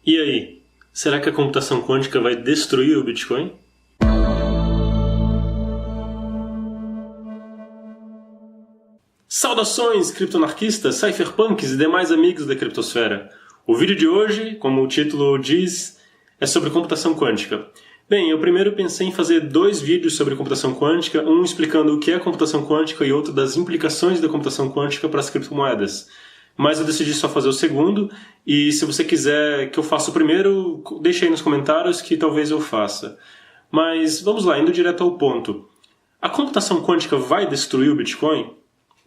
E aí, será que a computação quântica vai destruir o Bitcoin? Saudações, criptonarquistas, cypherpunks e demais amigos da criptosfera. O vídeo de hoje, como o título diz, é sobre computação quântica. Bem, eu primeiro pensei em fazer dois vídeos sobre computação quântica, um explicando o que é computação quântica e outro das implicações da computação quântica para as criptomoedas. Mas eu decidi só fazer o segundo, e se você quiser que eu faça o primeiro, deixe aí nos comentários que talvez eu faça. Mas vamos lá, indo direto ao ponto. A computação quântica vai destruir o Bitcoin?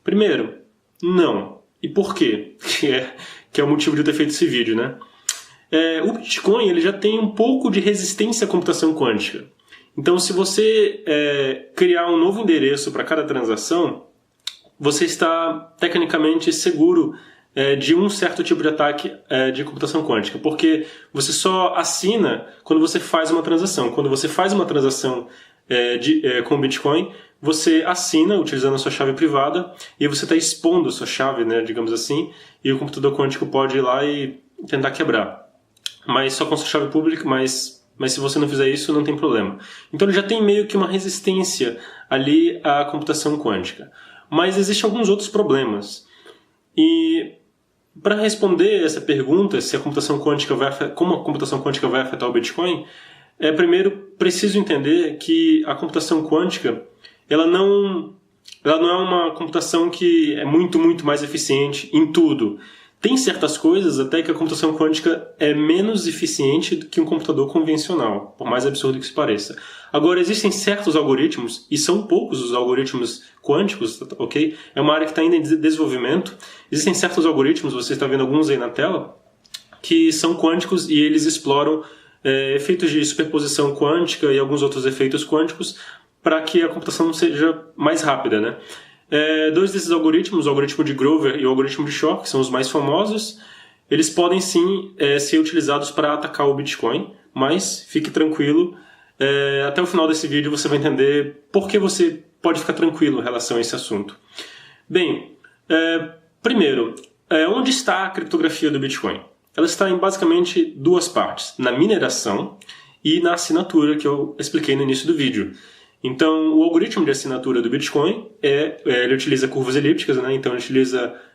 Primeiro, não. E por quê? Que é o motivo de eu ter feito esse vídeo, né? O Bitcoin ele já tem um pouco de resistência à computação quântica. Então, se você criar um novo endereço para cada transação, você está tecnicamente seguro de um certo tipo de ataque de computação quântica, porque você só assina quando você faz uma transação. Quando você faz uma transação com Bitcoin, você assina utilizando a sua chave privada e você está expondo a sua chave, né, digamos assim, e o computador quântico pode ir lá e tentar quebrar. Mas só com sua chave pública, mas se você não fizer isso, não tem problema. Então ele já tem meio que uma resistência ali à computação quântica. Mas existem alguns outros problemas. E para responder essa pergunta, se a computação quântica como a computação quântica vai afetar o Bitcoin, primeiro preciso entender que a computação quântica ela não é uma computação que é muito mais eficiente em tudo. Tem certas coisas até que a computação quântica é menos eficiente do que um computador convencional, por mais absurdo que isso pareça. Agora, existem certos algoritmos, e são poucos os algoritmos quânticos, ok? É uma área que está ainda em desenvolvimento. Existem certos algoritmos, você está vendo alguns aí na tela, que são quânticos e eles exploram efeitos de superposição quântica e alguns outros efeitos quânticos para que a computação seja mais rápida, né? Dois desses algoritmos, o algoritmo de Grover e o algoritmo de Shor, que são os mais famosos, eles podem sim ser utilizados para atacar o Bitcoin, mas fique tranquilo, até o final desse vídeo você vai entender por que você pode ficar tranquilo em relação a esse assunto. Bem, primeiro, onde está a criptografia do Bitcoin? Ela está em basicamente duas partes, na mineração e na assinatura que eu expliquei no início do vídeo. Então, o algoritmo de assinatura do Bitcoin ele utiliza curvas elípticas, né? Então ele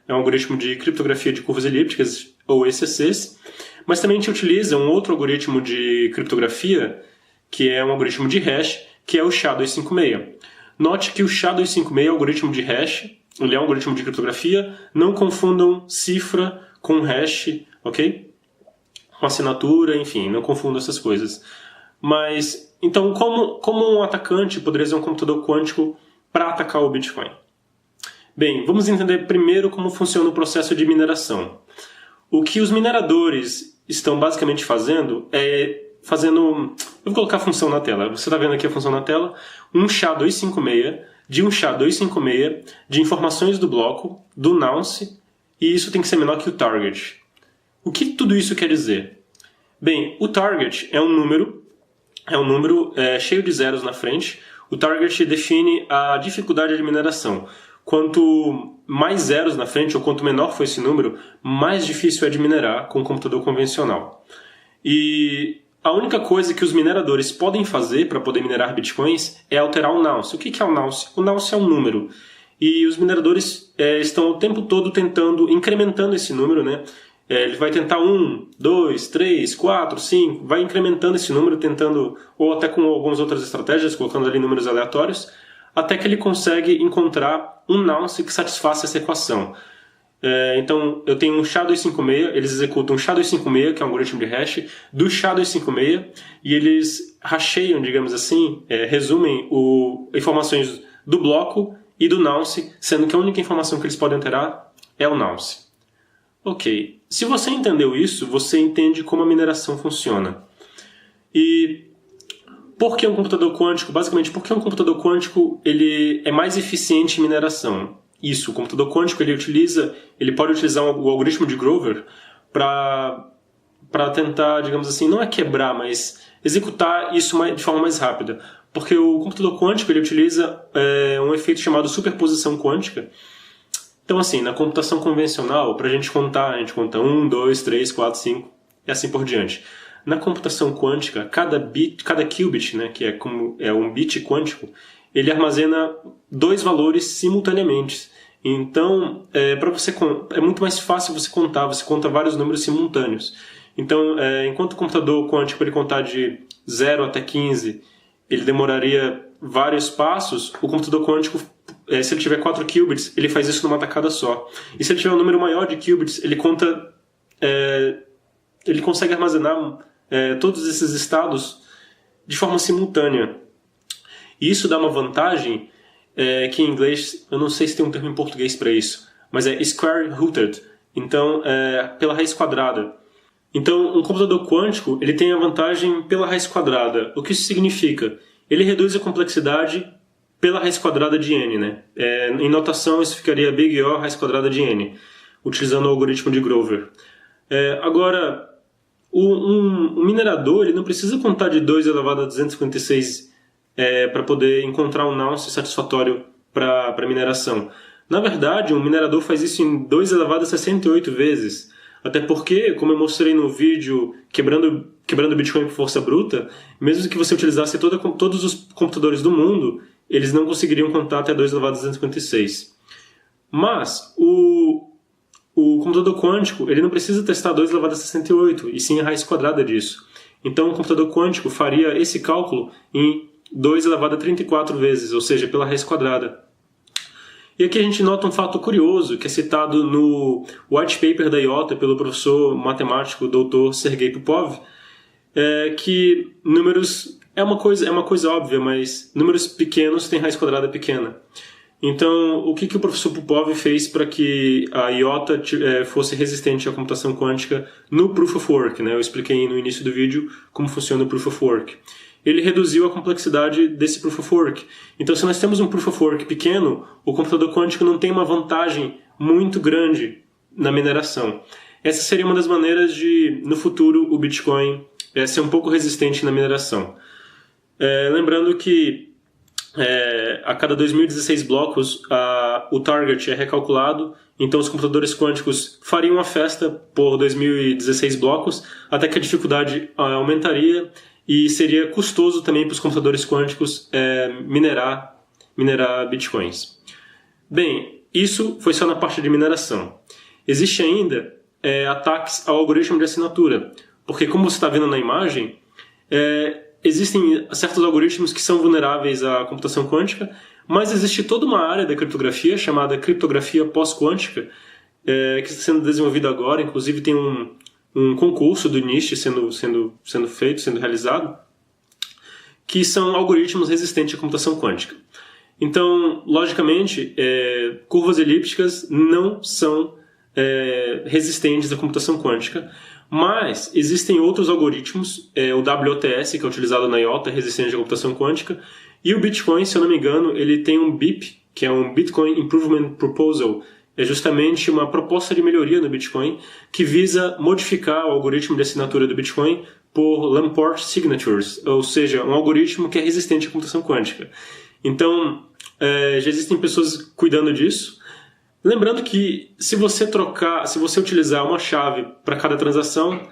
é um algoritmo de criptografia de curvas elípticas, ou ECCs, mas também a gente utiliza um outro algoritmo de criptografia, que é um algoritmo de hash, que é o SHA-256. Note que o SHA-256 é um algoritmo de hash, ele é um algoritmo de criptografia, não confundam cifra com hash, ok? Com assinatura, enfim, não confundam essas coisas. Mas, então, como um atacante poderia usar um computador quântico para atacar o Bitcoin? Bem, vamos entender primeiro como funciona o processo de mineração. O que os mineradores estão basicamente fazendo eu vou colocar a função na tela. Você está vendo aqui a função na tela? Um SHA-256, de um SHA-256, de informações do bloco, do nonce, e isso tem que ser menor que o target. O que tudo isso quer dizer? Bem, o target é um número cheio de zeros na frente. O target define a dificuldade de mineração. Quanto mais zeros na frente, ou quanto menor for esse número, mais difícil é de minerar com um computador convencional. E a única coisa que os mineradores podem fazer para poder minerar bitcoins é alterar o nonce. O que é o nonce? O nonce é um número. E os mineradores estão o tempo todo incrementando esse número, né? Ele vai tentar 1, 2, 3, 4, 5, vai incrementando esse número, tentando, ou até com algumas outras estratégias, colocando ali números aleatórios, até que ele consegue encontrar um nonce que satisfaça essa equação. Então, eu tenho um SHA-256, eles executam um SHA-256, que é um algoritmo de hash, do SHA-256, e eles hasheiam, digamos assim, resumem informações do bloco e do nonce, sendo que a única informação que eles podem alterar é o nonce. Ok, se você entendeu isso, você entende como a mineração funciona. E por que um computador quântico? Basicamente, porque um computador quântico ele é mais eficiente em mineração. Isso, o computador quântico ele pode utilizar o algoritmo de Grover para tentar, digamos assim, não é quebrar, mas executar isso de forma mais rápida. Porque o computador quântico ele utiliza um efeito chamado superposição quântica. Então, assim, na computação convencional, para a gente conta 1, 2, 3, 4, 5, e assim por diante. Na computação quântica, cada qubit, né, que é um bit quântico, ele armazena 2 valores simultaneamente. Então, é muito mais fácil você contar, você conta vários números simultâneos. Então, enquanto o computador quântico ele contar de 0 até 15, ele demoraria vários passos, o computador quântico, se ele tiver 4 qubits, ele faz isso numa tacada só. E se ele tiver um número maior de qubits, ele consegue armazenar todos esses estados de forma simultânea. E isso dá uma vantagem que em inglês, eu não sei se tem um termo em português para isso, mas é square rooted, então pela raiz quadrada. Então, um computador quântico ele tem a vantagem pela raiz quadrada. O que isso significa? Ele reduz a complexidade pela raiz quadrada de n, né? Em notação, isso ficaria big O raiz quadrada de n, utilizando o algoritmo de Grover. Agora, um minerador ele não precisa contar de 2 elevado a 256 para poder encontrar um nonce satisfatório para mineração. Na verdade, um minerador faz isso em 2 elevado a 68 vezes. Até porque, como eu mostrei no vídeo quebrando o Bitcoin por força bruta, mesmo que você utilizasse todos os computadores do mundo, eles não conseguiriam contar até 2 elevado a 256. Mas o computador quântico ele não precisa testar 2 elevado a 68, e sim a raiz quadrada disso. Então o computador quântico faria esse cálculo em 2 elevado a 34 vezes, ou seja, pela raiz quadrada. E aqui a gente nota um fato curioso, que é citado no white paper da IOTA pelo professor matemático Dr. Sergei Popov, que números é uma coisa óbvia, mas números pequenos têm raiz quadrada pequena. Então, o que o professor Popov fez para que a IOTA fosse resistente à computação quântica no Proof of Work, né? Eu expliquei no início do vídeo como funciona o Proof of Work. Ele reduziu a complexidade desse Proof of Work. Então, se nós temos um Proof of Work pequeno, o computador quântico não tem uma vantagem muito grande na mineração. Essa seria uma das maneiras de, no futuro, o Bitcoin ser um pouco resistente na mineração. Lembrando que a cada 2016 blocos o target é recalculado, então os computadores quânticos fariam uma festa por 2016 blocos, até que a dificuldade aumentaria e seria custoso também para os computadores quânticos minerar bitcoins. Bem, isso foi só na parte de mineração. Existe ainda ataques ao algoritmo de assinatura, porque como você está vendo na imagem, existem certos algoritmos que são vulneráveis à computação quântica, mas existe toda uma área da criptografia chamada criptografia pós-quântica, que está sendo desenvolvida agora, inclusive tem um concurso do NIST sendo feito, sendo realizado, que são algoritmos resistentes à computação quântica. Então, logicamente, curvas elípticas não são resistentes à computação quântica, mas existem outros algoritmos, o WOTS, que é utilizado na IOTA, resistente à computação quântica, e o Bitcoin, se eu não me engano, ele tem um BIP, que é um Bitcoin Improvement Proposal. É justamente uma proposta de melhoria no Bitcoin que visa modificar o algoritmo de assinatura do Bitcoin por Lamport Signatures, ou seja, um algoritmo que é resistente à computação quântica. Então, já existem pessoas cuidando disso. Lembrando que se você utilizar uma chave para cada transação,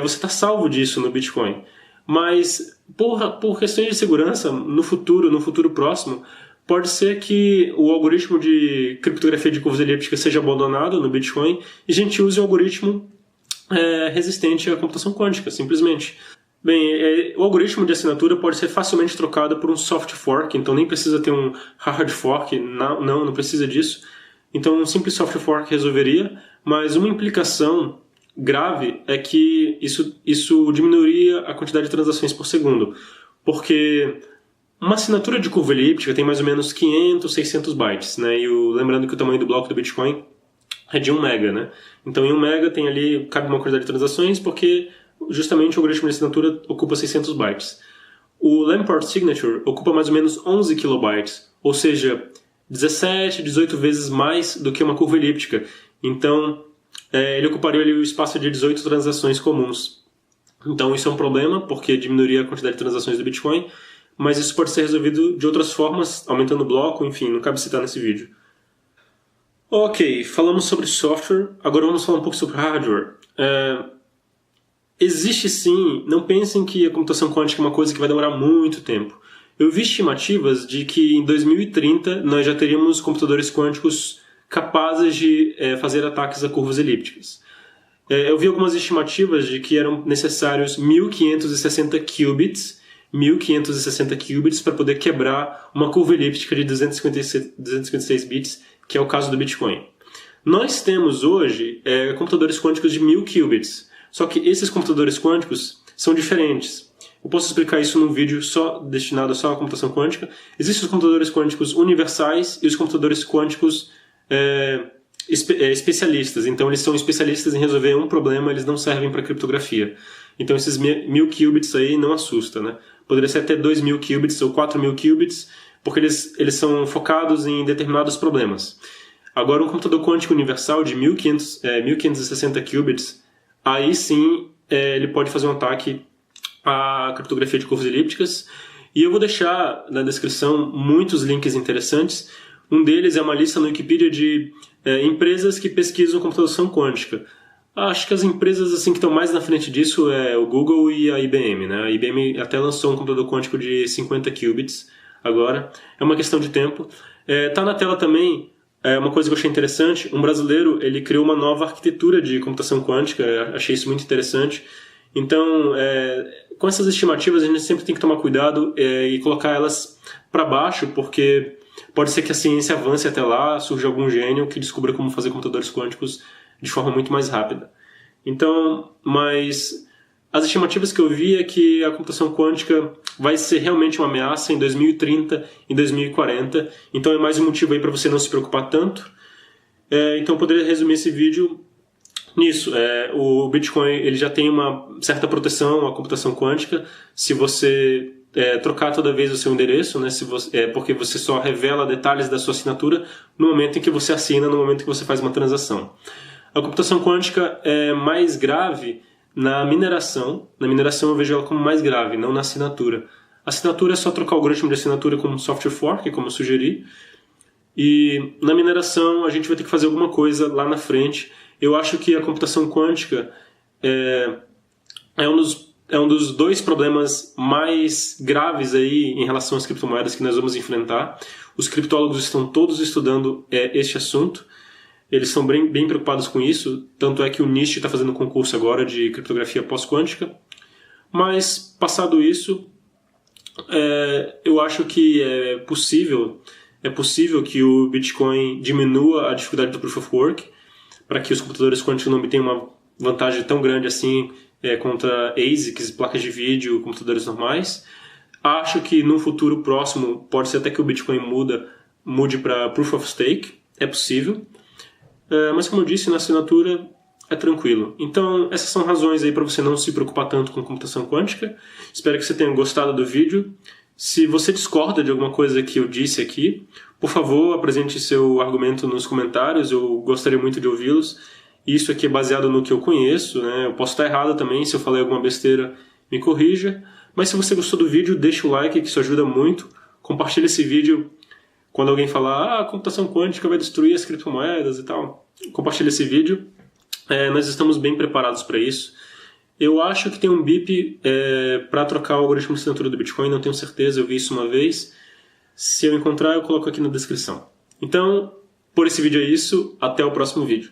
você está salvo disso no Bitcoin. Mas, por questões de segurança, no futuro próximo, pode ser que o algoritmo de criptografia de curvas elípticas seja abandonado no Bitcoin e a gente use um algoritmo resistente à computação quântica, simplesmente. Bem, o algoritmo de assinatura pode ser facilmente trocado por um soft fork, então nem precisa ter um hard fork, não precisa disso. Então um simples soft fork resolveria, mas uma implicação grave é que isso diminuiria a quantidade de transações por segundo, porque uma assinatura de curva elíptica tem mais ou menos 500, 600 bytes, né? Lembrando que o tamanho do bloco do Bitcoin é de 1 mega, né? Então em 1 mega cabe uma quantidade de transações porque justamente o algoritmo de assinatura ocupa 600 bytes. O Lamport Signature ocupa mais ou menos 11 kilobytes, ou seja, 17, 18 vezes mais do que uma curva elíptica. Então ele ocuparia ali o espaço de 18 transações comuns. Então isso é um problema porque diminuiria a quantidade de transações do Bitcoin, mas isso pode ser resolvido de outras formas, aumentando o bloco, enfim, não cabe citar nesse vídeo. Ok, falamos sobre software, agora vamos falar um pouco sobre hardware. existe sim, não pensem que a computação quântica é uma coisa que vai demorar muito tempo. Eu vi estimativas de que em 2030 nós já teríamos computadores quânticos capazes de fazer ataques a curvas elípticas. Eu vi algumas estimativas de que eram necessários 1560 qubits para poder quebrar uma curva elíptica de 256 bits, que é o caso do Bitcoin. Nós temos hoje computadores quânticos de 1000 qubits, só que esses computadores quânticos são diferentes. Eu posso explicar isso num vídeo destinado só à computação quântica. Existem os computadores quânticos universais e os computadores quânticos especialistas. Então eles são especialistas em resolver um problema, eles não servem para criptografia. Então esses 1000 qubits aí não assusta, né? Poderia ser até 2000 qubits ou 4000 qubits, porque eles são focados em determinados problemas. Agora um computador quântico universal de 1560 qubits, aí sim ele pode fazer um ataque à criptografia de curvas elípticas. E eu vou deixar na descrição muitos links interessantes. Um deles é uma lista no Wikipedia de empresas que pesquisam computação quântica. Acho que as empresas assim, que estão mais na frente disso é o Google e a IBM. Né? A IBM até lançou um computador quântico de 50 qubits agora. É uma questão de tempo. Tá na tela também uma coisa que eu achei interessante. Um brasileiro ele criou uma nova arquitetura de computação quântica. Achei isso muito interessante. Então, com essas estimativas, a gente sempre tem que tomar cuidado e colocar elas para baixo, porque pode ser que a ciência avance até lá, surja algum gênio que descubra como fazer computadores quânticos de forma muito mais rápida. Então, mas as estimativas que eu vi é que a computação quântica vai ser realmente uma ameaça em 2030, em 2040. Então é mais um motivo aí para você não se preocupar tanto. Então eu poderia resumir esse vídeo nisso. O Bitcoin ele já tem uma certa proteção à computação quântica. Se você trocar toda vez o seu endereço, né, porque você só revela detalhes da sua assinatura no momento em que você assina, no momento em que você faz uma transação. A computação quântica é mais grave na mineração. Na mineração eu vejo ela como mais grave, não na assinatura. A assinatura é só trocar o algoritmo de assinatura com um software fork, como eu sugeri. E na mineração a gente vai ter que fazer alguma coisa lá na frente. Eu acho que a computação quântica é um dos dois problemas mais graves aí em relação às criptomoedas que nós vamos enfrentar. Os criptólogos estão todos estudando este assunto. Eles estão bem preocupados com isso, tanto é que o NIST está fazendo um concurso agora de criptografia pós-quântica. Mas, passado isso, eu acho que é possível que o Bitcoin diminua a dificuldade do Proof of Work, para que os computadores quânticos não obtenham uma vantagem tão grande assim contra ASICs, placas de vídeo, computadores normais. Acho que no futuro próximo pode ser até que o Bitcoin mude para Proof of Stake, é possível. Mas como eu disse, na assinatura é tranquilo. Então essas são razões aí para você não se preocupar tanto com computação quântica. Espero que você tenha gostado do vídeo. Se você discorda de alguma coisa que eu disse aqui, por favor, apresente seu argumento nos comentários, eu gostaria muito de ouvi-los. Isso aqui é baseado no que eu conheço, né? Eu posso estar errado também, se eu falei alguma besteira, me corrija. Mas se você gostou do vídeo, deixa o like, que isso ajuda muito. Compartilhe esse vídeo quando alguém falar a computação quântica vai destruir as criptomoedas e tal. Compartilhe esse vídeo. Nós estamos bem preparados para isso. Eu acho que tem um BIP para trocar o algoritmo de assinatura do Bitcoin, não tenho certeza, eu vi isso uma vez. Se eu encontrar, eu coloco aqui na descrição. Então, por esse vídeo é isso, até o próximo vídeo.